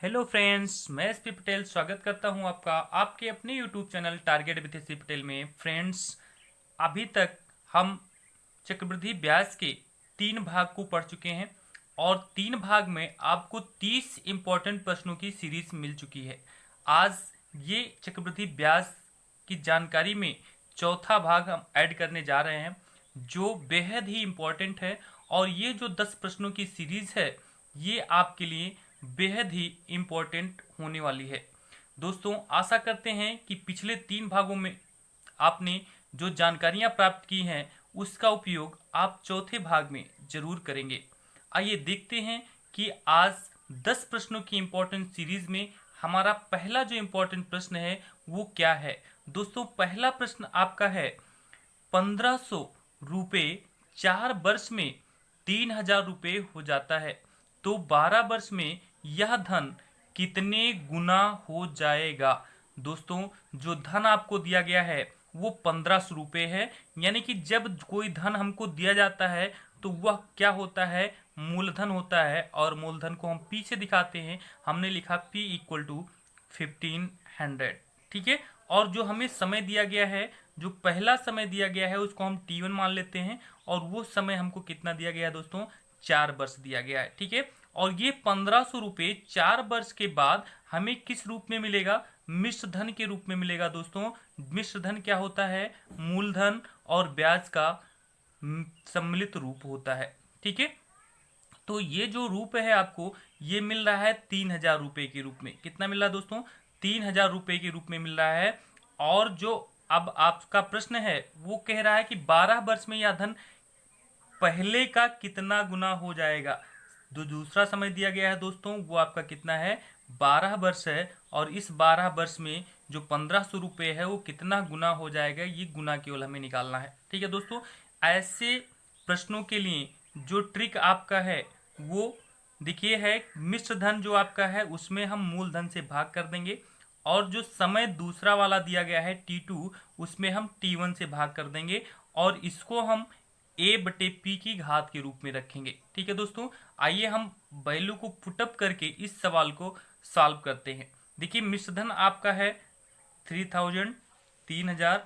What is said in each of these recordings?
Hello friends, मैं SP Patel स्वागत करता हूं आपका आपके अपने YouTube channel target with SP Patel में। फ्रेंड्स, अभी तक हम चक्रवृद्धि ब्याज के 3 भाग को पढ़ चुके हैं और 3 भाग में आपको 30 इंपॉर्टेंट प्रश्नों की सीरीज मिल चुकी है। आज ये चक्रवृद्धि ब्याज की जानकारी में चौथा भाग हम ऐड करने जा रहे हैं जो बेहद ही इम्पोर्टेंट है। और ये जो 10 प्रश्नों की सीरीज है ये आपके लिए बेहद ही इम्पोर्टेंट होने वाली है। दोस्तों, आशा करते हैं कि पिछले 3 भागों में आपने जो जानकारियां प्राप्त की हैं उसका उपयोग आप चौथे भाग में जरूर करेंगे। आइए देखते हैं कि आज 10 प्रश्नों की इम्पोर्टेंट सीरीज में हमारा पहला जो इम्पोर्टेंट प्रश्न है वो क्या है। दोस्तों, पहला प्रश्न आपका है 1500 रुपये 4 वर्ष में 3000 रुपये हो जाता है तो 12 वर्ष में यह धन कितने गुना हो जाएगा। दोस्तों, जो धन आपको दिया गया है वो 1500 रुपये है, यानी कि जब कोई धन हमको दिया जाता है तो वह क्या होता है, मूलधन होता है। और मूलधन को हम पी से दिखाते हैं, हमने लिखा P = 1500। ठीक है। और जो हमें समय दिया गया है, जो पहला समय दिया गया है उसको हम T1 मान लेते हैं और वो समय हमको कितना दिया गया है दोस्तों, 4 वर्ष दिया गया है। ठीक है। और ये 1500 रुपये 4 वर्ष के बाद हमें किस रूप में मिलेगा, मिश्र धन के रूप में मिलेगा। दोस्तों, मिश्र धन क्या होता है, मूलधन और ब्याज का सम्मिलित रूप होता है। ठीक है। तो ये जो रूप है आपको ये मिल रहा है 3000 रुपये के रूप में। कितना मिल रहा है दोस्तों, 3000 रुपये के रूप में मिल रहा है। और जो अब आपका प्रश्न है वो कह रहा है कि 12 वर्ष में यह धन पहले का कितना गुना हो जाएगा। जो दूसरा समय दिया गया है दोस्तों वो आपका कितना है, 12 वर्ष है। और इस 12 वर्ष में जो 1500 रुपये है वो कितना गुना हो जाएगा, ये गुना केवल हमें निकालना है। ठीक है दोस्तों, ऐसे प्रश्नों के लिए जो ट्रिक आपका है वो देखिए है, मिश्र धन जो आपका है उसमें हम मूलधन से भाग कर देंगे और जो समय दूसरा वाला दिया गया है T2 उसमें हम T1 से भाग कर देंगे और इसको हम A/P की घात के रूप में रखेंगे। ठीक है दोस्तों, आइए हम वैल्यू को पुटअप करके इस सवाल को सॉल्व करते हैं। देखिए, मिश्रधन आपका है 3000 3000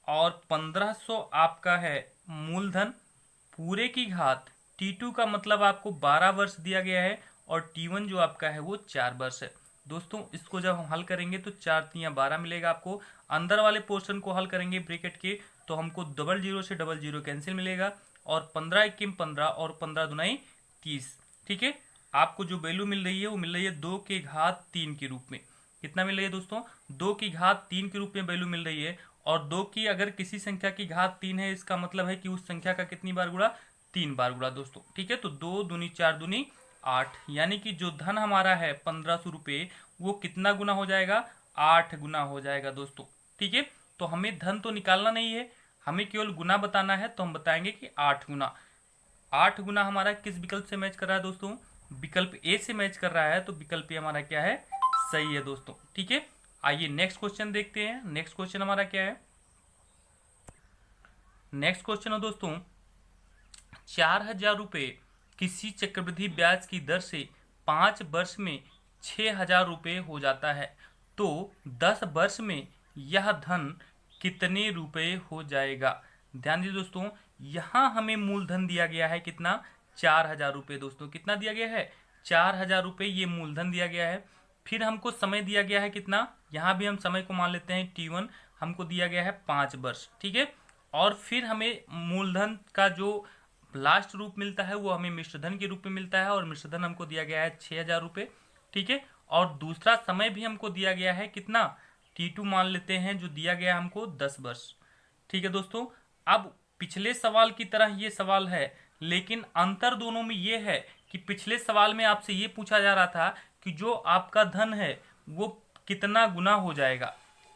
और 1500 आपका है मूलधन पूरे की घात। T2 का मतलब आपको 12 वर्ष दिया गया है और T1 जो आपका है वो 4 वर्ष है। दोस्तों, इसको जब हम हल करेंगे तो 4×3=12 मिलेगा आपको। अंदर वाले पोर्शन को हल करेंगे ब्रैकेट के तो हमको 00 से 00 कैंसिल मिलेगा और 15×1=15 और 15×2=30। ठीक है। आपको जो वैल्यू मिल रही है वो मिल रही है 2 की घात 3 के रूप में। कितना मिल रही है दोस्तों, 2 की घात 3 के रूप में वैल्यू मिल रही है। और 2 की अगर किसी संख्या की घात 3 है इसका मतलब है कि उस संख्या का कितनी बार गुणा, 3 बार गुणा दोस्तों। ठीक है। तो 2 दूनी 4 दूनी 8, यानी कि जो धन हमारा है 1500 रुपये वो कितना गुना हो जाएगा, 8 गुना हो जाएगा दोस्तों। ठीक है। तो हमें धन तो निकालना नहीं है, हमें केवल गुना बताना है। तो हम बताएंगे कि 8 गुना। 8 गुना हमारा किस विकल्प से मैच कर रहा है दोस्तों, विकल्प ए से मैच कर रहा है। तो विकल्प ए हमारा क्या है, सही है दोस्तों। ठीक है। आइए नेक्स्ट क्वेश्चन देखते हैं। नेक्स्ट क्वेश्चन हमारा क्या है, नेक्स्ट क्वेश्चन है दोस्तों 4000 रुपये किसी चक्रवृद्धि ब्याज की दर से 5 वर्ष में 6000 रुपये हो जाता है तो 10 वर्ष में यह धन कितने रुपए हो जाएगा। ध्यान दीजिए दोस्तों, यहाँ हमें मूलधन दिया गया है कितना, 4000 रुपये। दोस्तों, कितना दिया गया है, 4000 रुपये ये मूलधन दिया गया है। फिर हमको समय दिया गया है कितना, यहाँ भी हम समय को मान लेते हैं T1, हमको दिया गया है 5 वर्ष। ठीक है। और फिर हमें मूलधन का जो लास्ट रूप मिलता है वो हमें मिश्रधन के रूप में मिलता है और मिश्रधन हमको दिया गया है 6000 रुपये। ठीक है। और दूसरा समय भी हमको दिया गया है कितना, T2 मान लेते हैं, जो दिया गया हमको 10 वर्ष। ठीक है दोस्तों, अब पिछले सवाल की तरह ये सवाल है, लेकिन अंतर दोनों में ये है कि पिछले सवाल में आपसे ये पूछा जा रहा था कि जो आपका धन है वो कितना गुना हो जाएगा।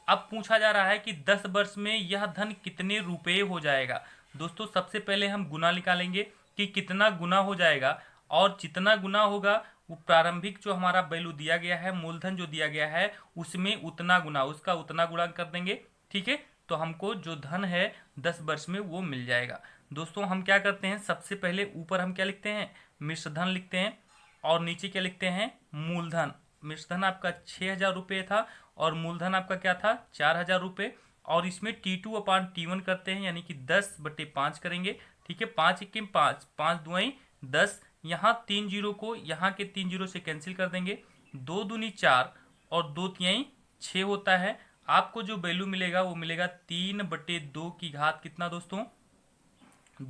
अब पूछा जा रहा है कि 10 वर्ष में यह धन कितने रुपए हो जाएगा। दोस्तों, सबसे पहले हम गुना निकालेंगे कि कितना गुना हो जाएगा और जितना गुना होगा वो प्रारंभिक जो हमारा वैल्यू दिया गया है, मूलधन जो दिया गया है उसमें उतना गुना, उसका उतना गुणा कर देंगे। ठीक है। तो हमको जो धन है 10 वर्ष में वो मिल जाएगा। दोस्तों, हम क्या करते हैं, सबसे पहले ऊपर हम क्या लिखते हैं, मिश्रधन लिखते हैं और नीचे क्या लिखते हैं, मूलधन। मिश्र धन आपका 6,000 रुपये था और मूलधन आपका क्या था 4,000 रुपये। और इसमें T2/T1 करते हैं यानी कि 10/5 करेंगे। ठीक है, 5 1 5, 5 2 10, यहाँ 3 जीरो को यहाँ के 3 जीरो से कैंसिल कर देंगे, 2 दूनी 4 और 2 तिहाई 6 होता है। आपको जो वैल्यू मिलेगा वो मिलेगा 3/2 की घात कितना दोस्तों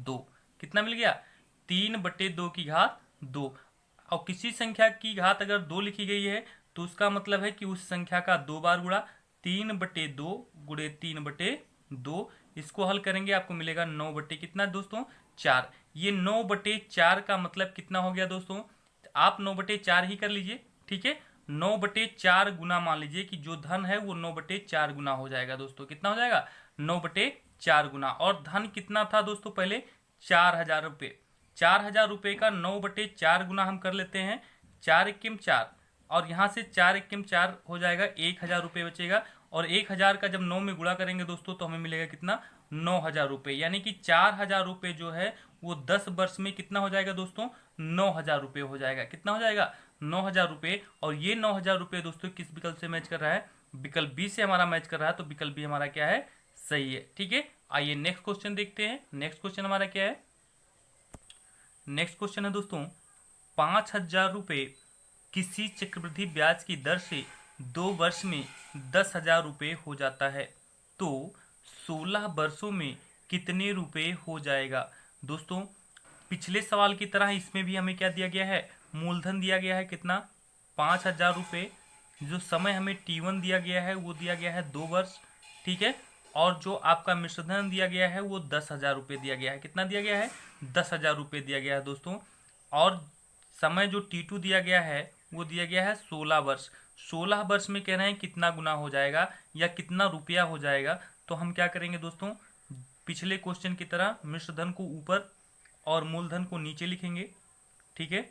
2। कितना मिल गया 3/2 की घात 2। और किसी संख्या की घात अगर 2 लिखी गई है तो उसका मतलब है कि उस संख्या का 2 बार गुणा, 3/2 गुणे 3/2। इसको हल करेंगे आपको मिलेगा 9 कितना दोस्तों 4। ये 9/4 का मतलब कितना हो गया दोस्तों, आप 9/4 ही कर लीजिए। ठीक है, 9/4 गुना मान लीजिए कि जो धन है वो 9/4 गुना हो जाएगा दोस्तों। कितना हो जाएगा 9/4 गुना। और धन कितना था दोस्तों पहले 4,000 रुपये। 4,000 रुपये का 9/4 गुना हम कर लेते हैं, 4 1 4 और यहाँ से 4 1 4 हो जाएगा, 1,000 रुपये बचेगा। और 1,000 का जब 9 में गुणा करेंगे दोस्तों तो हमें मिलेगा कितना 9,000 रुपये। यानी कि 4,000 रुपये जो है वो 10 वर्ष में कितना हो जाएगा दोस्तों 9,000 रुपये हो जाएगा। कितना हो जाएगा 9,000 रुपये। और ये 9,000 रुपये दोस्तों किस विकल्प से मैच कर रहा है, विकल्प बी से हमारा मैच कर रहा है। तो विकल्प बी हमारा क्या है, सही है। ठीक है, आइए नेक्स्ट क्वेश्चन देखते हैं। नेक्स्ट क्वेश्चन हमारा क्या है, नेक्स्ट क्वेश्चन है दोस्तों 5,000 रुपये किसी चक्रवृद्धि ब्याज की दर से 2 वर्ष में 10,000 रुपये हो जाता है तो 16 वर्षों में कितने रुपए हो जाएगा। दोस्तों पिछले सवाल की तरह इसमें भी हमें क्या दिया गया है, मूलधन दिया गया है कितना 5,000 रुपये। जो समय हमें T1 दिया गया है वो दिया गया है 2 वर्ष। ठीक है, और जो आपका मिश्रधन दिया गया है वो 10,000 रुपये दिया गया है। कितना दिया गया है 10,000 रुपये दिया गया है दोस्तों। और समय जो T2 दिया गया है वो दिया गया है 16 वर्ष। 16 वर्ष में कह रहे हैं कितना गुना हो जाएगा या कितना रुपया हो जाएगा। तो हम क्या करेंगे दोस्तों, पिछले क्वेश्चन की तरह मिश्रधन को ऊपर और मूलधन को नीचे लिखेंगे। ठीक है,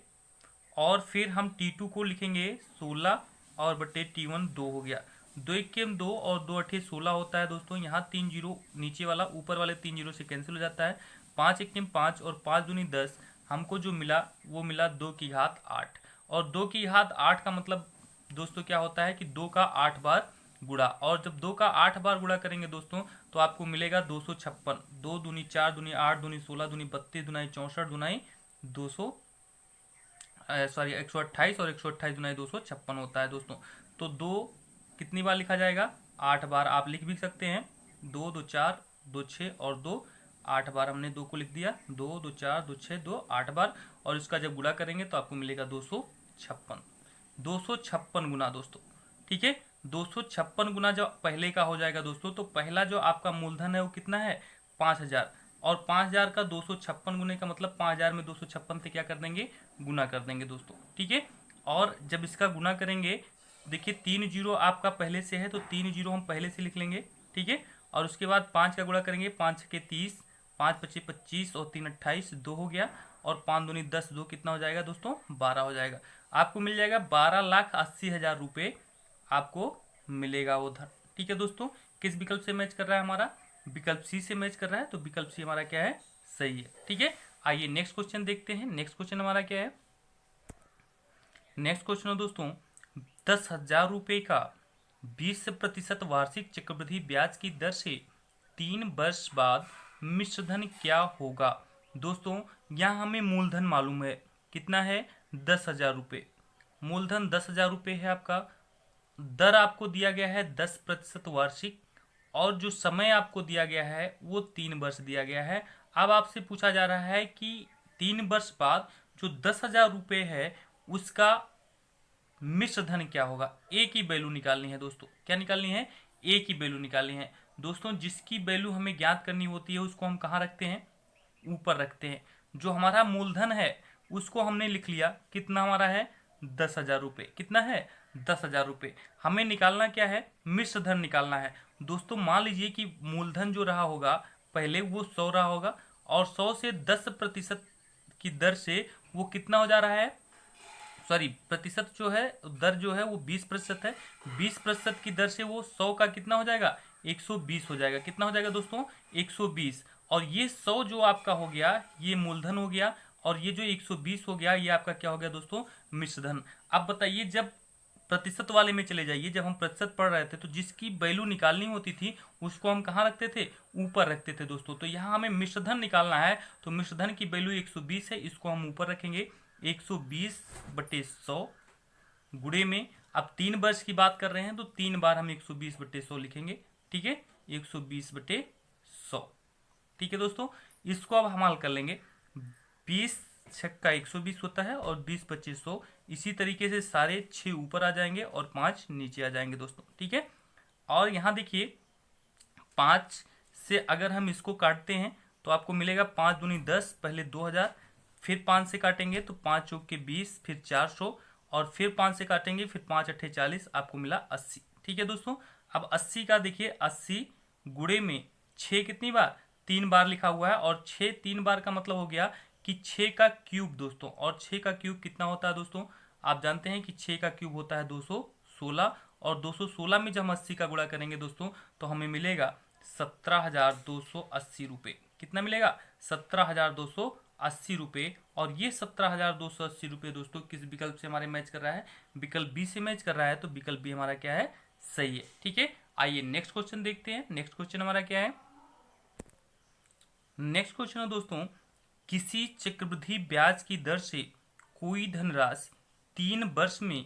और फिर हम T2 को लिखेंगे 16 और बटे T1 2 हो गया। 2 1 2 और 2 8 16 होता है दोस्तों। यहाँ 3 जीरो नीचे वाला ऊपर वाले 3 जीरो से कैंसिल हो जाता है। 5 1 5 और 5 दूनी 10। हमको जो मिला वो मिला 2 की घात 8। और 2 की घात 8 का मतलब दोस्तों क्या होता है कि 2 का 8 बार गुणा। और जब 2 का 8 बार गुणा करेंगे दोस्तों तो आपको मिलेगा 256। 2 दूनी 4 दूनी 8 दूनी 16 दूनी 32 दुनाई 64 दुनाई 200 128 और 128 दुनाई 256 होता है दोस्तों। तो 2 कितनी बार लिखा जाएगा 8 बार आप लिख भी सकते हैं। 2 2 4 2 6 और 2 8 बार हमने 2 को लिख दिया। 2 2 4 2 6 2 8 बार। और इसका जब गुणा करेंगे तो आपको मिलेगा 256। 256 गुना दोस्तों। ठीक है, 256 गुना जब पहले का हो जाएगा दोस्तों तो पहला जो आपका मूलधन है वो कितना है 5,000। और 5,000 का 256 गुने का मतलब 5,000 में 256 से क्या कर देंगे गुना कर देंगे दोस्तों। ठीक है, और जब इसका गुना करेंगे देखिए 3 जीरो आपका पहले से है तो 3 जीरो हम पहले से लिख लेंगे। ठीक है, और उसके बाद 5 का गुणा करेंगे, 5 के 30, 5 पच्चीस 25 और 3 28, 2 हो गया। और 5 दूनी 10, 2 कितना हो जाएगा दोस्तों 12 हो जाएगा। आपको मिल जाएगा 12,80,000 रुपये आपको मिलेगा वो धन। ठीक है दोस्तों, किस विकल्प से मैच कर रहा है हमारा, विकल्प सी से मैच कर रहा है। तो विकल्प सी हमारा क्या है सही है। ठीक है, आइए नेक्स्ट क्वेश्चन देखते हैं। नेक्स्ट क्वेश्चन हमारा क्या है, नेक्स्ट क्वेश्चन है दोस्तों 10,000 रुपये का 20% वार्षिक चक्रवृद्धि ब्याज की दर से 3 वर्ष बाद मिश्रधन क्या होगा। दोस्तों यहाँ हमें मूलधन मालूम है कितना है 10,000 रुपये। मूलधन 10,000 रुपये है आपका। दर आपको दिया गया है 10% वार्षिक। और जो समय आपको दिया गया है वो 3 वर्ष दिया गया है। अब आपसे पूछा जा रहा है कि 3 वर्ष बाद जो 10,000 रुपये है उसका मिश्रधन क्या होगा। ए की वैल्यू निकालनी है दोस्तों। क्या निकालनी है, ए की वैल्यू निकालनी है दोस्तों। जिसकी वैल्यू हमें ज्ञात करनी होती है उसको हम कहाँ रखते हैं, ऊपर रखते हैं। जो हमारा मूलधन है उसको हमने लिख लिया, कितना हमारा है 10,000 रुपये। कितना है 10,000 रुपये। हमें निकालना क्या है, मिश्रधन निकालना है दोस्तों। मान लीजिए कि मूलधन जो रहा होगा पहले वो 100 रहा होगा और 100 से 10% की दर से वो कितना हो जा रहा है, सॉरी प्रतिशत जो है दर जो है वो 20% है। 20% की दर से वो 100 का कितना हो जाएगा 120 हो जाएगा। कितना हो जाएगा दोस्तों 120। और ये 100 जो आपका हो गया ये मूलधन हो गया और ये जो 120 हो गया ये आपका क्या हो गया दोस्तों मिश्रधन। अब बताइए जब प्रतिशत वाले में चले जाइए। जब हम प्रतिशत पढ़ रहे थे तो जिसकी वैल्यू निकालनी होती थी उसको हम कहाँ रखते थे, ऊपर रखते थे दोस्तों। तो यहाँ हमें मिश्रधन निकालना है, तो मिश्रधन की वैल्यू 120 है, इसको हम ऊपर रखेंगे। 120/100 गुणे में, अब 3 वर्ष की बात कर रहे हैं तो 3 बार हम 120/100 लिखेंगे। ठीक है, 120/100। ठीक है दोस्तों, इसको अब हम हल कर लेंगे। 20 छक्का 120 होता है और 20/100। इसी तरीके से सारे 6 ऊपर आ जाएंगे और 5 नीचे आ जाएंगे दोस्तों। ठीक है, और यहाँ देखिए 5 से अगर हम इसको काटते हैं तो आपको मिलेगा 5 दूनी 10, पहले 2000, फिर 5 से काटेंगे तो 5 चौक के 20, फिर 400, और फिर 5 से काटेंगे, फिर 5 अट्ठे 40, आपको मिला 80। ठीक है दोस्तों, अब 80 का देखिए 80 गुणे में 6 कितनी बार, 3 बार लिखा हुआ है, और 6 3 बार का मतलब हो गया कि 6 का क्यूब दोस्तों। और 6 का क्यूब कितना होता है दोस्तों, आप जानते हैं कि 6 का क्यूब होता है 216, और 216 में जब हम 80 का गुणा करेंगे दोस्तों तो हमें मिलेगा 17,280 रुपये। कितना मिलेगा, 17,280 रुपये। और ये 17,280 रुपये दोस्तों किस विकल्प से हमारे मैच कर रहा है, विकल्प बी से मैच कर रहा है। तो विकल्प बी हमारा क्या है, सही है। ठीक है, आइए नेक्स्ट क्वेश्चन देखते हैं। नेक्स्ट क्वेश्चन हमारा क्या है, नेक्स्ट क्वेश्चन है दोस्तों, किसी चक्रवृद्धि ब्याज की दर से कोई धनराशि 3 वर्ष में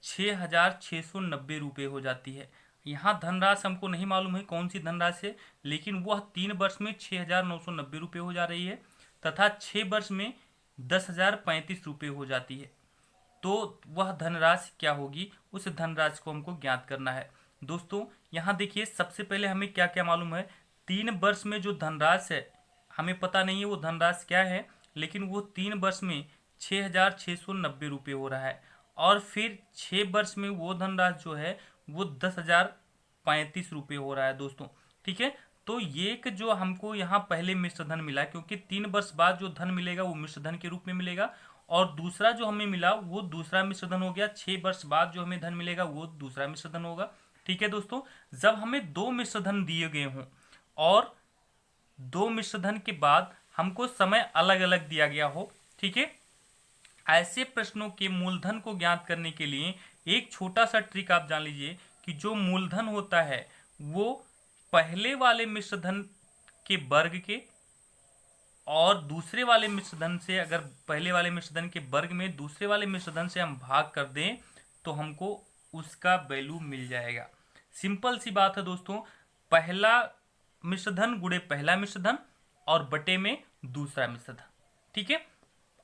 6,690 रुपये हो जाती है। यहाँ धनराशि हमको नहीं मालूम है कौन सी धनराशि है, लेकिन वह 3 वर्ष में 6,990 रुपये हो जा रही है, तथा 6 वर्ष में 10,035 रुपये हो जाती है। तो वह धनराशि क्या होगी, उस धनराशि को हमको ज्ञात करना है दोस्तों। यहाँ देखिए सबसे पहले हमें क्या क्या मालूम है, 3 वर्ष में जो धनराशि है हमें पता नहीं है वो धनराशि क्या है, लेकिन वो 3 वर्ष में 6,690 रुपये हो रहा है, और फिर 6 वर्ष में वो धनराशि जो है वो 10,035 रुपये हो रहा है दोस्तों। ठीक है, तो ये एक जो हमको यहाँ पहले मिश्रधन मिला, क्योंकि 3 वर्ष बाद जो धन मिलेगा वो मिश्रधन के रूप में मिलेगा, और दूसरा जो हमें मिला वो दूसरा मिश्रधन हो गया। 6 वर्ष बाद जो हमें धन मिलेगा वो दूसरा मिश्रधन होगा। ठीक है दोस्तों, जब हमें 2 मिश्रधन दिए गए हों और 2 मिश्रधन के बाद हमको समय अलग अलग दिया गया हो, ठीक है, ऐसे प्रश्नों के मूलधन को ज्ञात करने के लिए एक छोटा सा ट्रिक आप जान लीजिए कि जो मूलधन होता है वो पहले वाले मिश्रधन के वर्ग के, और दूसरे वाले मिश्रधन से, अगर पहले वाले मिश्रधन के वर्ग में दूसरे वाले मिश्रधन से हम भाग कर दें तो हमको उसका वैल्यू मिल जाएगा। सिंपल सी बात है दोस्तों, पहला मिश्रधन गुणे पहला मिश्रधन और बटे में दूसरा मिश्रधन। ठीक है,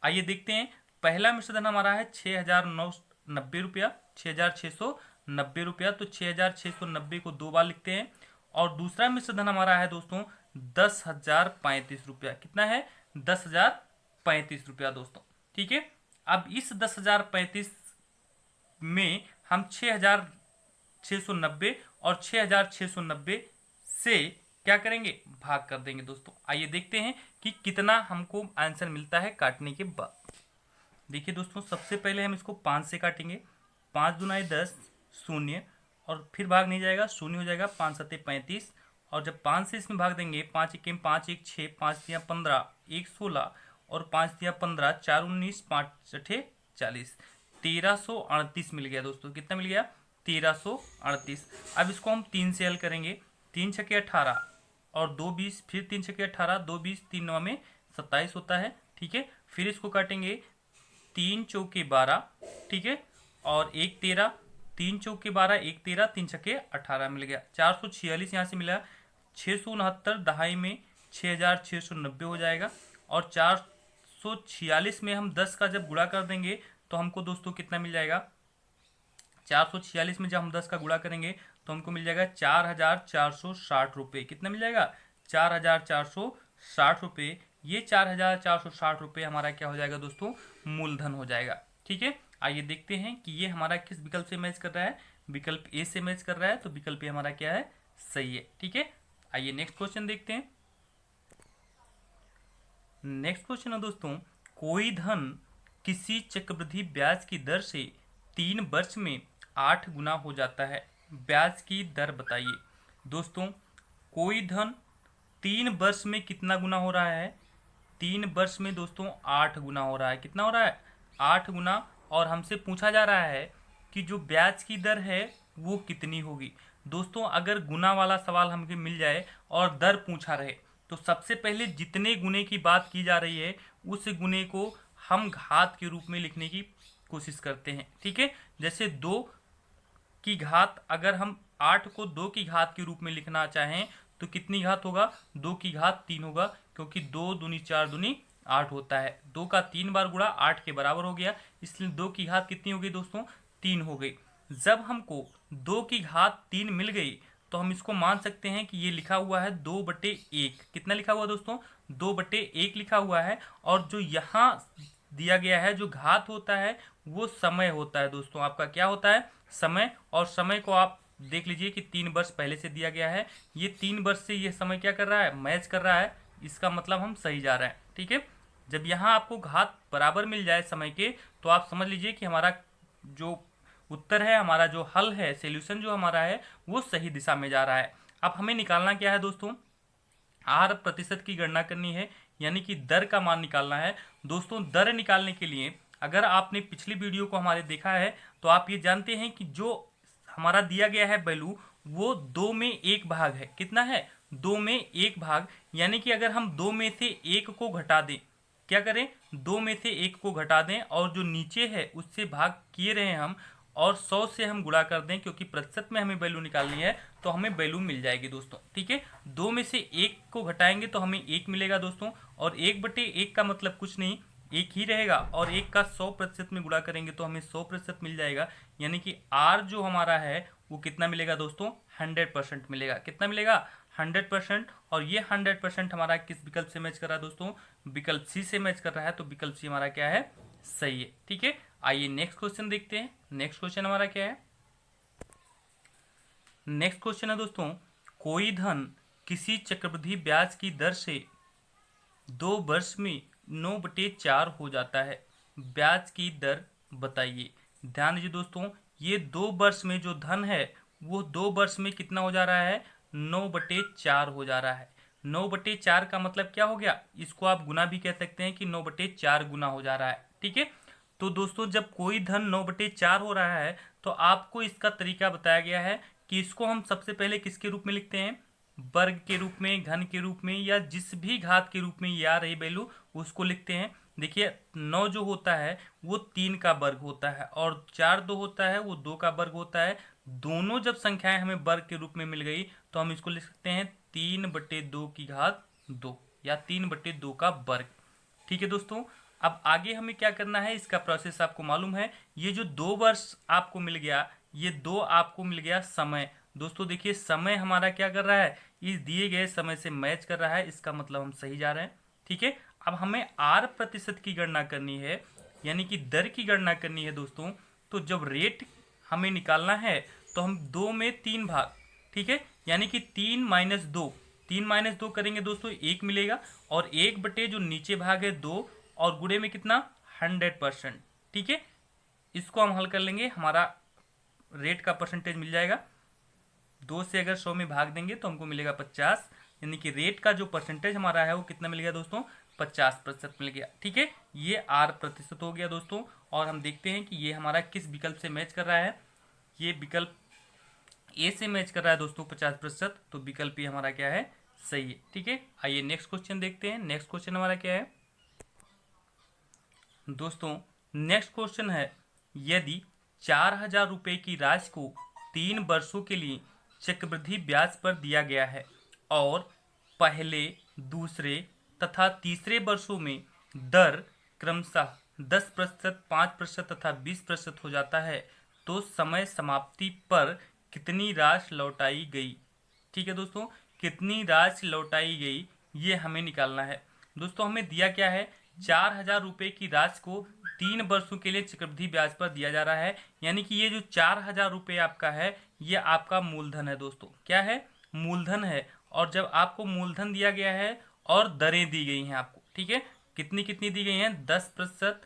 आइए देखते हैं। पहला मिश्रधन हमारा है 6,990 रुपया, 6,690 रुपया, तो 6,690 को 2 बार लिखते हैं। और दूसरा मिश्रधन हमारा है दोस्तों 10,035 रुपया। कितना है, 10,035 रुपया दोस्तों। ठीक है, अब इस 10,035 में हम 6,690 और 6,690 से क्या करेंगे, भाग कर देंगे दोस्तों। आइए देखते हैं कि कितना हमको आंसर मिलता है काटने के बाद। देखिए दोस्तों, सबसे पहले हम इसको 5 से काटेंगे। 5 दूनाए 10, शून्य, और फिर भाग नहीं जाएगा, शून्य हो जाएगा। 5 सत्ते 35, और जब 5 से इसमें भाग देंगे, 5 एक 5 1 6, 5 दिया 15, 1 16, और 5 दिया 15, 4 19, 5 अठे 40, 1338 मिल गया दोस्तों। कितना मिल गया, 1338। अब इसको हम 3 से हल करेंगे। 3 छक्के 18 और 2 20, फिर 3 छक्के 18, 2 20, 3 9 में 27 होता है। ठीक है, फिर इसको काटेंगे, 3 चौके 12, ठीक है, और 1 13, 3 चौके 12, 1 13, 3 छक्के 18 मिल गया। 446 यहाँ से मिला। 669 दहाई में 6,690 हो जाएगा, और 446 में हम 10 का जब गुणा कर देंगे तो हमको दोस्तों कितना मिल जाएगा, 446 में जब हम 10 का गुणा करेंगे तो हमको मिल जाएगा 4,460 रुपये। कितना मिल जाएगा, 4,460 रुपये। ये 4,460 रुपये हमारा क्या हो जाएगा दोस्तों, मूलधन हो जाएगा। ठीक है, आइए देखते हैं कि ये हमारा किस विकल्प से मैच कर रहा है। विकल्प ए से मैच कर रहा है, तो विकल्प ए हमारा क्या है, सही है। ठीक है, आइए नेक्स्ट क्वेश्चन देखते हैं। नेक्स्ट क्वेश्चन है दोस्तों, कोई धन किसी चक्रवृद्धि ब्याज की दर से 3 वर्ष में 8 गुना हो जाता है, ब्याज की दर बताइए। दोस्तों, कोई धन 3 वर्ष में कितना गुना हो रहा है, 3 वर्ष में दोस्तों 8 गुना हो रहा है। कितना हो रहा है, 8 गुना। और हमसे पूछा जा रहा है कि जो ब्याज की दर है वो कितनी होगी। दोस्तों अगर गुना वाला सवाल हमको मिल जाए और दर पूछा रहे तो सबसे पहले जितने गुने की बात की जा रही है उस गुने को हम घात के रूप में लिखने की कोशिश करते हैं। ठीक है, जैसे 2 की घात, अगर हम 8 को 2 की घात के रूप में लिखना चाहें तो कितनी घात होगा, 2 की घात 3 होगा, क्योंकि 2 दूनी 4 दूनी 8 होता है। 2 का 3 बार गुणा 8 के बराबर हो गया, इसलिए 2 की घात कितनी हो गई दोस्तों, 3 हो गई। जब हमको 2 की घात 3 मिल गई तो हम इसको मान सकते हैं कि ये लिखा हुआ है 2/1। कितना लिखा हुआ दोस्तों, 2/1 लिखा हुआ है। और जो यहाँ दिया गया है जो घात होता है वो समय होता है दोस्तों, आपका क्या होता है, समय। और समय को आप देख लीजिए कि 3 वर्ष पहले से दिया गया है, ये 3 वर्ष से ये समय क्या कर रहा है, मैच कर रहा है, इसका मतलब हम सही जा रहे हैं। ठीक है, जब यहाँ आपको घात बराबर मिल जाए समय के तो आप समझ लीजिए कि हमारा जो उत्तर है, हमारा जो हल है, सॉल्यूशन जो हमारा है वो सही दिशा में जा रहा है। अब हमें निकालना क्या है दोस्तों, आर प्रतिशत की गणना करनी है, यानी कि दर का मान निकालना है। दोस्तों दर निकालने के लिए अगर आपने पिछली वीडियो को हमारे देखा है तो आप ये जानते हैं कि जो हमारा दिया गया है वैल्यू वो 2 में 1 भाग है। कितना है, 2 में 1 भाग, यानी कि अगर हम 2 में से 1 को घटा दें, क्या करें, 2 में से 1 को घटा दें और जो नीचे है उससे भाग किए रहे हम, और 100 से हम गुणा कर दें, क्योंकि प्रतिशत में हमें वैल्यू निकालनी है तो हमें वैल्यू मिल जाएगी दोस्तों। ठीक है, 2 में से 1 को घटाएंगे तो हमें 1 मिलेगा दोस्तों, और 1/1 का मतलब कुछ नहीं, 1 ही रहेगा, और 1 का 100% में गुणा करेंगे तो हमें 100% मिल जाएगा। यानी कि आर जो हमारा है वो कितना मिलेगा दोस्तों, 100% मिलेगा। कितना मिलेगा, 100%। और ये 100% हमारा किस विकल्प से मैच कर रहा है दोस्तों, विकल्प सी से मैच कर रहा है, तो विकल्प सी हमारा क्या है, सही है। ठीक है, आइए नेक्स्ट क्वेश्चन देखते हैं। नेक्स्ट क्वेश्चन हमारा क्या है, नेक्स्ट क्वेश्चन है दोस्तों, कोई धन किसी चक्रवृद्धि ब्याज की दर से 2 वर्ष में 9/4 हो जाता है, ब्याज की दर बताइए। ध्यान दीजिए दोस्तों, ये 2 वर्ष में जो धन है वो 2 वर्ष में कितना हो जा रहा है, 9/4 हो जा रहा है। 9/4 का मतलब क्या हो गया, इसको आप गुना भी कह सकते हैं कि 9/4 गुना हो जा रहा है। ठीक है, तो दोस्तों जब कोई धन 9/4 हो रहा है तो आपको इसका तरीका बताया गया है कि इसको हम सबसे पहले किसके रूप में लिखते हैं, वर्ग के रूप में, घन के रूप में, या जिस भी घात के रूप में ये आ रही वैल्यू उसको लिखते हैं। देखिए 9 जो होता है वो 3 का वर्ग होता है, और 4 2 होता है वो 2 का वर्ग होता है। दोनों जब संख्याएं हमें वर्ग के रूप में मिल गई तो हम इसको लिख सकते हैं 3/2 की घात 2, या 3/2 का वर्ग। ठीक है दोस्तों, अब आगे हमें क्या करना है, इसका प्रोसेस आपको मालूम है। ये जो 2 वर्ष आपको मिल गया, ये 2 आपको मिल गया समय। दोस्तों देखिए समय हमारा क्या कर रहा है, इस दिए गए समय से मैच कर रहा है, इसका मतलब हम सही जा रहे हैं। ठीक है, अब हमें आर प्रतिशत की गणना करनी है, यानी कि दर की गणना करनी है दोस्तों। तो जब रेट हमें निकालना है तो हम 2 में 3 भाग, ठीक है, यानी कि 3 - 2, 3 - 2 करेंगे दोस्तों 1 मिलेगा, और 1 जो नीचे भाग है 2, और गुणे में कितना, 100%। ठीक है, इसको हम हल कर लेंगे, हमारा रेट का परसेंटेज मिल जाएगा। 2 से अगर 100 में भाग देंगे तो हमको मिलेगा 50, यानी कि रेट का जो परसेंटेज हमारा है वो कितना मिल गया दोस्तों, 50% मिल गया। ठीक है, ये आर प्रतिशत हो गया दोस्तों। और हम देखते हैं कि ये हमारा किस विकल्प से मैच कर रहा है, ये विकल्प ए से मैच कर रहा है दोस्तों 50%, तो विकल्प ये हमारा क्या है, सही है। ठीक है, आइए नेक्स्ट क्वेश्चन देखते हैं। नेक्स्ट क्वेश्चन हमारा क्या है दोस्तों, नेक्स्ट क्वेश्चन है, यदि 4000 रुपये की राशि को 3 वर्षों के लिए चक्रवृद्धि ब्याज पर दिया गया है और पहले, दूसरे तथा तीसरे वर्षों में दर क्रमशः 10%, 5% तथा 20% हो जाता है, तो समय समाप्ति पर कितनी राशि लौटाई गई। ठीक है दोस्तों, कितनी राशि लौटाई गई ये हमें निकालना है। दोस्तों हमें दिया क्या है, 4000 रुपये की राशि को 3 वर्षों के लिए चक्रवृद्धि ब्याज पर दिया जा रहा है, यानी कि ये जो 4000 रुपये आपका है ये आपका मूलधन है दोस्तों। क्या है, मूलधन है। और जब आपको मूलधन दिया गया है और दरें दी गई हैं आपको, ठीक है, कितनी कितनी दी गई हैं, 10%,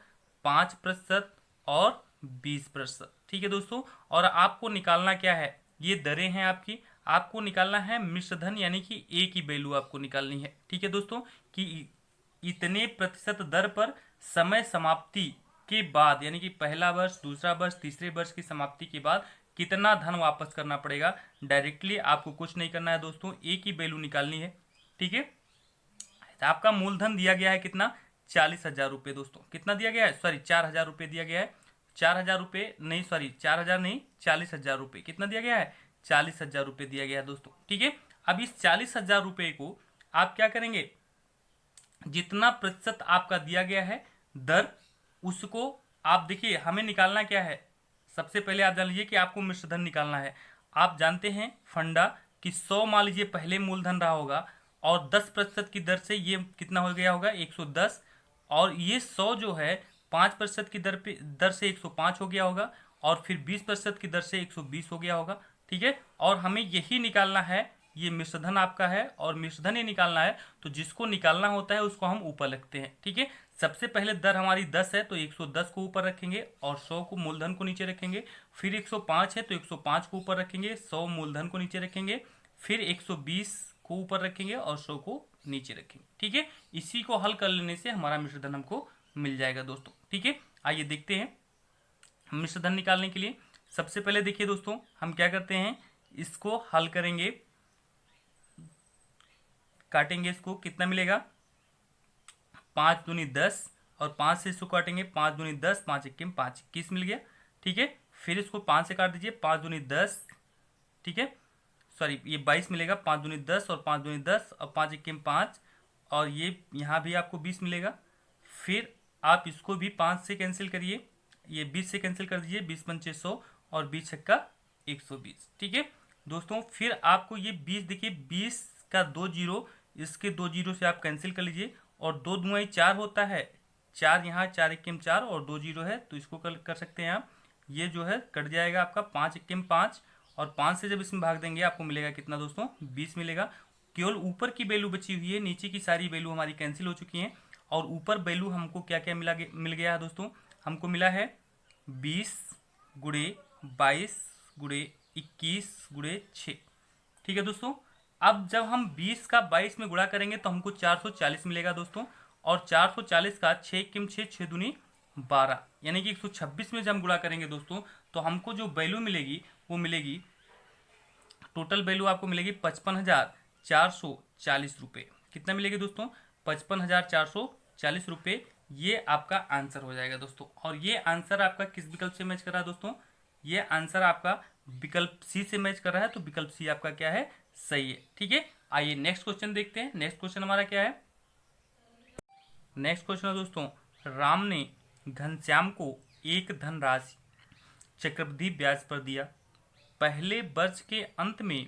5% और 20%। ठीक है दोस्तों, और आपको निकालना क्या है, ये दरें हैं आपकी, आपको निकालना है मिश्रधन, यानी कि ए की वैल्यू आपको निकालनी है। ठीक है दोस्तों, कि इतने प्रतिशत दर पर समय समाप्ति के बाद, यानी कि पहला वर्ष, दूसरा वर्ष, तीसरे वर्ष की समाप्ति के बाद कितना धन वापस करना पड़ेगा। डायरेक्टली आपको कुछ नहीं करना है दोस्तों, एक ही वैल्यू निकालनी है। ठीक है, तो आपका मूलधन दिया गया है कितना, 40,000 रुपये दोस्तों। कितना दिया गया है, सॉरी 4,000 रुपये दिया गया है। 4,000 रुपये नहीं, सॉरी 4,000 नहीं, 40,000 रुपये। कितना दिया गया है, 40,000 रुपये दिया गया है दोस्तों। ठीक है, अब इस 40,000 रुपये को आप क्या करेंगे, जितना प्रतिशत आपका दिया गया है दर, उसको आप देखिए, हमें निकालना क्या है। सबसे पहले आप जान लीजिए कि आपको मिश्र धन निकालना है। आप जानते हैं फंडा कि 100 मान लीजिए पहले मूलधन रहा होगा, और 10% की दर से ये कितना हो गया होगा, 110, और ये 100 जो है 5% की दर से 105 हो गया होगा, और फिर 20% की दर से 120 हो गया होगा। ठीक है, और हमें यही निकालना है, ये मिश्रधन आपका है और मिश्रधन ये निकालना है, तो जिसको निकालना होता है उसको हम ऊपर रखते हैं। ठीक है, सबसे पहले दर हमारी 10 है तो 110 को ऊपर रखेंगे और 100 को मूलधन को नीचे रखेंगे। फिर 105 है तो 105 को ऊपर रखेंगे, 100 मूलधन को नीचे रखेंगे। फिर 120 को ऊपर रखेंगे और 100 को नीचे रखेंगे। ठीक है, इसी को हल कर लेने से हमारा मिश्रधन हमको मिल जाएगा दोस्तों। ठीक है, आइए देखते हैं मिश्रधन निकालने के लिए। सबसे पहले देखिए दोस्तों, हम क्या करते हैं, इसको हल करेंगे, काटेंगे इसको, कितना मिलेगा, 5 दूनी 10, और 5 से इसको काटेंगे, 5 दूनी 10, 5 इक्कीम 5 21 मिल गया। ठीक है, फिर इसको 5 से काट दीजिए, 5 दूनी 10, ठीक है, सॉरी ये 22 मिलेगा, 5 दूनी 10 और 5 दूनी 10 और 5 इक्कीम 5, और ये यहाँ भी आपको 20 मिलेगा। फिर आप इसको भी 5 से कैंसिल करिए, ये 20 से कैंसिल कर दीजिए, 20 पंचे 100 और 20 छक्का 120। ठीक है दोस्तों, फिर आपको ये 20 देखिए, 20 का 2 जीरो, इसके 2 जीरो से आप कैंसिल कर लीजिए, और 2 दूनी 4 होता है, 4 यहाँ, 4 इक्कीम 4 और 2 जीरो है तो इसको कर सकते हैं आप। ये जो है कट जाएगा आपका, 5 इक्कीम 5, और 5 से जब इसमें भाग देंगे आपको मिलेगा कितना दोस्तों, 20 मिलेगा। केवल ऊपर की वैल्यू बची हुई है, नीचे की सारी वैल्यू हमारी कैंसिल हो चुकी हैं, और ऊपर वैल्यू हमको क्या क्या मिल गया है दोस्तों, हमको मिला है 20 गुणे 22 गुणे 21 गुणे 6। ठीक है दोस्तों, अब जब हम 20 का 22 में गुणा करेंगे तो हमको 440 मिलेगा दोस्तों, और 440 का 6 किम 6, 6 दूनी 12, यानी कि 126 में जब हम गुणा करेंगे दोस्तों तो हमको जो वैल्यू मिलेगी वो मिलेगी, टोटल वैल्यू आपको मिलेगी 55,440 रुपये। कितना मिलेगी दोस्तों, 55,440 रुपये। ये आपका आंसर हो जाएगा दोस्तों, और ये आंसर आपका किस विकल्प से मैच कर रहा है दोस्तों, ये आंसर आपका विकल्प सी से मैच कर रहा है, तो विकल्प सी आपका क्या है, सही है। ठीक है, आइए नेक्स्ट क्वेश्चन देखते हैं। नेक्स्ट क्वेश्चन हमारा क्या है, नेक्स्ट क्वेश्चन है दोस्तों, राम ने घनश्याम को एक धनराशि चक्रवृद्धि ब्याज पर दिया। पहले वर्ष के अंत में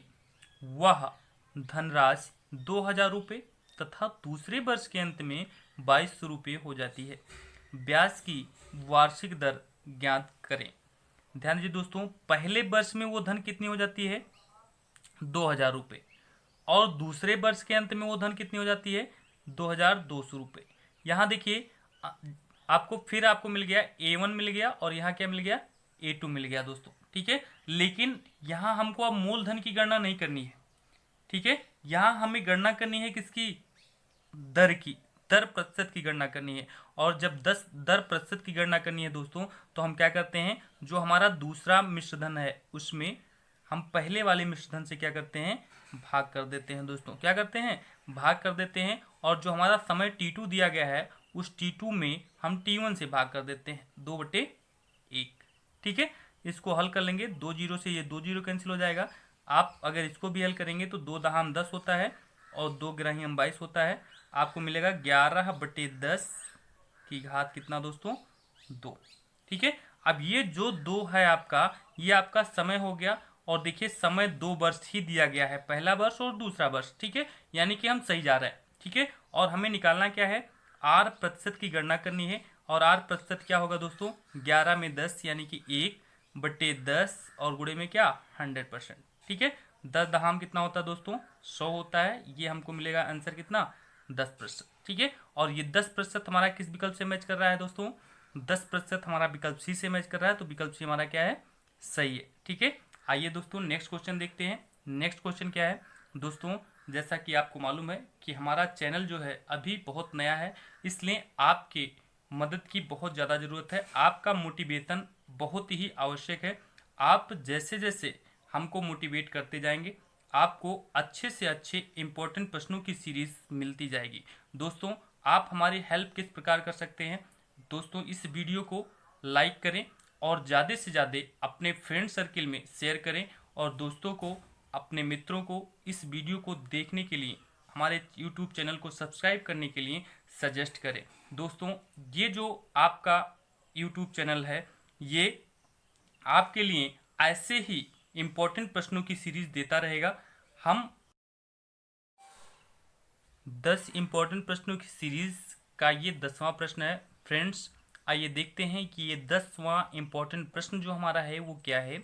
वह धनराशि 2,000 रुपये तथा दूसरे वर्ष के अंत में 2200 रुपये हो जाती है। ब्याज की वार्षिक दर ज्ञात करें। ध्यान दीजिए दोस्तों, पहले वर्ष में वो धन कितनी हो जाती है, 2,000 रुपये, और दूसरे वर्ष के अंत में वो धन कितनी हो जाती है, 2,200 रुपये। यहाँ देखिए आपको मिल गया A1 मिल गया, और यहाँ क्या मिल गया, A2 मिल गया दोस्तों। ठीक है, लेकिन यहाँ हमको अब मूलधन की गणना नहीं करनी है। ठीक है, यहाँ हमें गणना करनी है किसकी, दर की, दर प्रतिशत की गणना करनी है। और जब 10 दर प्रतिशत की गणना करनी है दोस्तों, तो हम क्या करते हैं, जो हमारा दूसरा मिश्रधन है उसमें हम पहले वाले मिश्रधन से क्या करते हैं, भाग कर देते हैं दोस्तों। क्या करते हैं, भाग कर देते हैं, और जो हमारा समय T2 दिया गया है उस T2 में हम T1 से भाग कर देते हैं, 2/1। ठीक है, इसको हल कर लेंगे, 2 जीरो से ये 2 जीरो कैंसिल हो जाएगा। आप अगर इसको भी हल करेंगे तो 2 दहाम 10 होता है, और 2 ग्राहियम 22 होता है। आपको मिलेगा 11/10 की घात कितना दोस्तों, 2। ठीक है, अब ये जो 2 है आपका, ये आपका समय हो गया, और देखिए समय 2 वर्ष ही दिया गया है, पहला वर्ष और दूसरा वर्ष। ठीक है, यानी कि हम सही जा रहे हैं। ठीक है, और हमें निकालना क्या है, R प्रतिशत की गणना करनी है, और R प्रतिशत क्या होगा दोस्तों, 11 में 10 यानी कि 1/10, और गुणे में क्या, 100%। ठीक है, 10 दहाम कितना होता है दोस्तों, 100 होता है। ये हमको मिलेगा आंसर कितना, 10%। ठीक है, और ये 10% हमारा किस विकल्प से मैच कर रहा है दोस्तों, 10% हमारा विकल्प सी से मैच कर रहा है, तो विकल्प सी हमारा क्या है, सही है। ठीक है, आइए दोस्तों नेक्स्ट क्वेश्चन देखते हैं। नेक्स्ट क्वेश्चन क्या है दोस्तों, जैसा कि आपको मालूम है कि हमारा चैनल जो है अभी बहुत नया है, इसलिए आपके मदद की बहुत ज़्यादा ज़रूरत है। आपका मोटिवेशन बहुत ही आवश्यक है। आप जैसे जैसे हमको मोटिवेट करते जाएंगे, आपको अच्छे से अच्छे इम्पोर्टेंट प्रश्नों की सीरीज मिलती जाएगी। दोस्तों, आप हमारी हेल्प किस प्रकार कर सकते हैं? दोस्तों, इस वीडियो को लाइक करें और ज़्यादा से ज़्यादा अपने फ्रेंड सर्किल में शेयर करें, और दोस्तों को, अपने मित्रों को इस वीडियो को देखने के लिए, हमारे यूट्यूब चैनल को सब्सक्राइब करने के लिए सजेस्ट करें। दोस्तों, ये जो आपका यूट्यूब चैनल है, ये आपके लिए ऐसे ही इम्पोर्टेंट प्रश्नों की सीरीज देता रहेगा। हम 10 इम्पोर्टेंट प्रश्नों की सीरीज का ये 10वां प्रश्न है। फ्रेंड्स, आइए देखते हैं कि ये 10वां इम्पोर्टेंट प्रश्न जो हमारा है वो क्या है।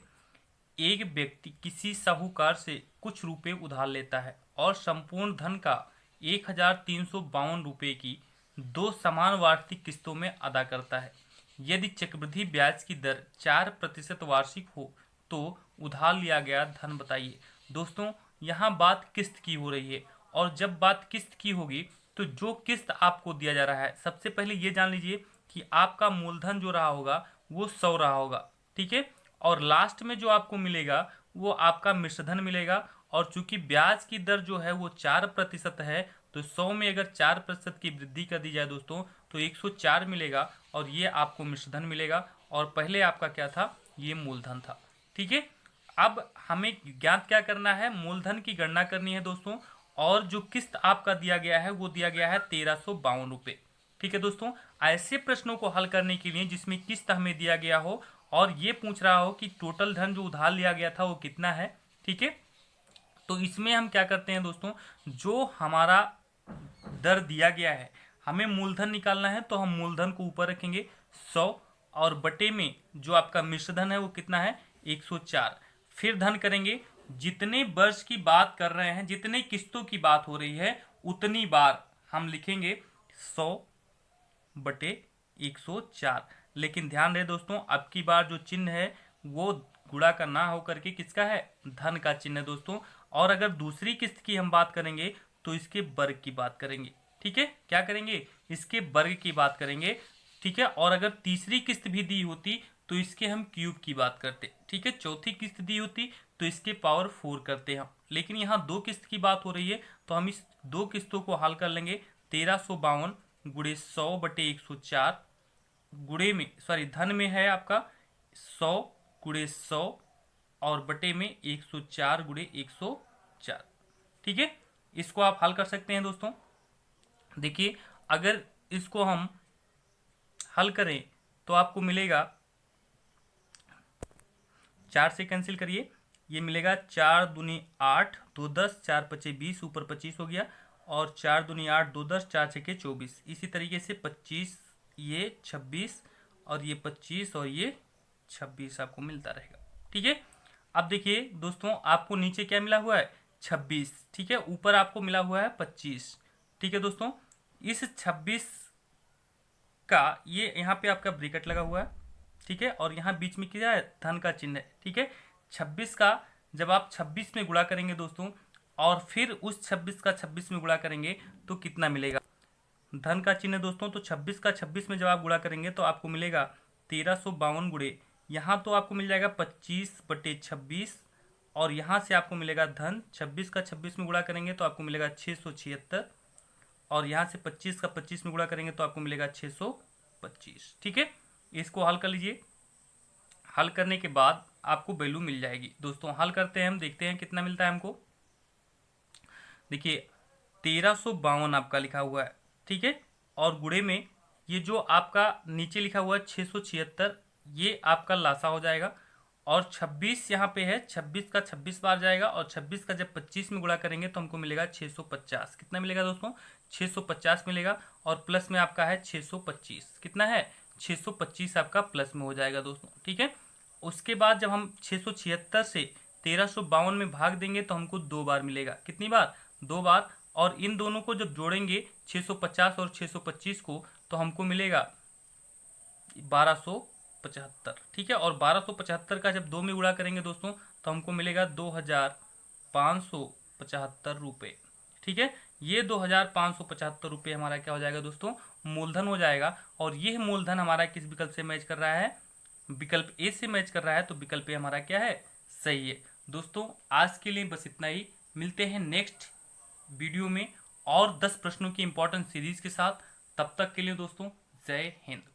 एक व्यक्ति किसी साहूकार से कुछ रुपए उधार लेता है और संपूर्ण धन का 1352 रुपए की 2 समान वार्षिक किस्तों में अदा करता है। यदि चक्रवृद्धि ब्याज की दर 4% वार्षिक हो तो उधार लिया गया धन बताइए। दोस्तों, यहाँ बात किस्त की हो रही है, और जब बात किस्त की होगी तो जो किस्त आपको दिया जा रहा है, सबसे पहले ये जान लीजिए कि आपका मूलधन जो रहा होगा वो 100 रहा होगा, ठीक है। और लास्ट में जो आपको मिलेगा वो आपका मिश्रधन मिलेगा, और चूंकि ब्याज की दर जो है वो 4% है, तो 100 में अगर 4% की वृद्धि कर दी जाए दोस्तों, तो 104 मिलेगा, और ये आपको मिश्रधन मिलेगा। और पहले आपका क्या था? ये मूलधन था, ठीक है। अब हमें ज्ञात क्या करना है? मूलधन की गणना करनी है दोस्तों, और जो किस्त आपका दिया गया है वो दिया गया है 1352 रुपये, ठीक है दोस्तों। ऐसे प्रश्नों को हल करने के लिए जिसमें किस्त हमें दिया गया हो और ये पूछ रहा हो कि टोटल धन जो उधार लिया गया था वो कितना है, ठीक है, तो इसमें हम क्या करते हैं दोस्तों, जो हमारा दर दिया गया है, हमें मूलधन निकालना है, तो हम मूलधन को ऊपर रखेंगे 100, और बटे में जो आपका मिश्रधन है वो कितना है? 104। फिर धन करेंगे, जितने वर्ष की बात कर रहे हैं, जितने किस्तों की बात हो रही है, उतनी बार हम लिखेंगे 100 बटे 104। लेकिन ध्यान रहे दोस्तों, अब की बार जो चिन्ह है वो गुणा का ना होकर के किसका है? धन का चिन्ह है दोस्तों। और अगर दूसरी किस्त की हम बात करेंगे तो इसके वर्ग की बात करेंगे, ठीक है। क्या करेंगे? इसके वर्ग की बात करेंगे, ठीक है। और अगर तीसरी किस्त भी दी होती तो इसके हम क्यूब की बात करते, ठीक है। चौथी किस्त दी होती तो इसके पावर 4 करते हम, लेकिन यहाँ 2 किस्त की बात हो रही है, तो हम इस 2 किस्तों को हल कर लेंगे। 1352 गुणे 100 बटे 104, गुणे में सॉरी धन में है आपका 100 गुणे 100, और बटे में 104 गुणे 104, ठीक है। इसको आप हल कर सकते हैं दोस्तों। देखिए, अगर इसको हम हल करें तो आपको मिलेगा, 4 से कैंसिल करिए, ये मिलेगा 4 दूनी 8, 2 10, 4 पचे 20, ऊपर 25 हो गया, और 4 दूनी 8, 2 10, 4 छके 24। इसी तरीके से 25, ये 26, और ये 25, और ये 26 आपको मिलता रहेगा, ठीक है। अब देखिए दोस्तों, आपको नीचे क्या मिला हुआ है? 26, ठीक है। ऊपर आपको मिला हुआ है 25, ठीक है दोस्तों। इस 26 का ये यहाँ पे आपका ब्रैकेट लगा हुआ है, ठीक है, और यहाँ बीच में क्या है? धन का चिन्ह है, ठीक है। 26 का जब आप 26 में गुणा करेंगे दोस्तों, और फिर उस 26 का 26 में गुणा करेंगे तो कितना मिलेगा? धन का चिन्ह दोस्तों, तो 26 का 26 में जब आप गुणा करेंगे तो आपको मिलेगा 1352 गुणे, यहाँ तो आपको मिल जाएगा 25 बटे 26, और यहाँ से आपको मिलेगा धन। 26 का 26 में गुणा करेंगे तो आपको मिलेगा 676, और यहाँ से 25 का 25 में गुणा करेंगे तो आपको मिलेगा 625, ठीक है। इसको हल कर लीजिए। हल करने के बाद आपको वैल्यू मिल जाएगी दोस्तों। हल करते हैं हम, देखते हैं कितना मिलता है हमको। देखिए, 1352 आपका लिखा हुआ है, ठीक है, और गुणे में ये जो आपका नीचे लिखा हुआ है 676, ये आपका लासा हो जाएगा, और 26 यहाँ पे है, 26 का 26 बार जाएगा, और 26 का जब 25 में गुणा करेंगे तो हमको मिलेगा 650। कितना मिलेगा दोस्तों? 650 मिलेगा, और प्लस में आपका है 625। कितना है? 625 आपका प्लस में हो जाएगा दोस्तों, ठीक है। उसके बाद जब हम 676 से 1352 में भाग देंगे तो हमको 2 बार मिलेगा। कितनी बार? 2 बार। और इन दोनों को जब जोड़ेंगे 650 और 625 को, तो हमको मिलेगा 1275, ठीक है। और 1275 का जब 2 में गुणा करेंगे दोस्तों तो हमको मिलेगा 2575 रुपये, ठीक है। ये 2575 हमारा क्या हो जाएगा दोस्तों, मूलधन हो जाएगा। और यह मूलधन हमारा किस विकल्प से मैच कर रहा है, विकल्प ए से मैच कर रहा है, तो विकल्प ए हमारा क्या है, सही है। दोस्तों आज के लिए बस इतना ही, मिलते हैं नेक्स्ट वीडियो में और 10 प्रश्नों की इंपॉर्टेंट सीरीज के साथ। तब तक के लिए दोस्तों जय हिंद।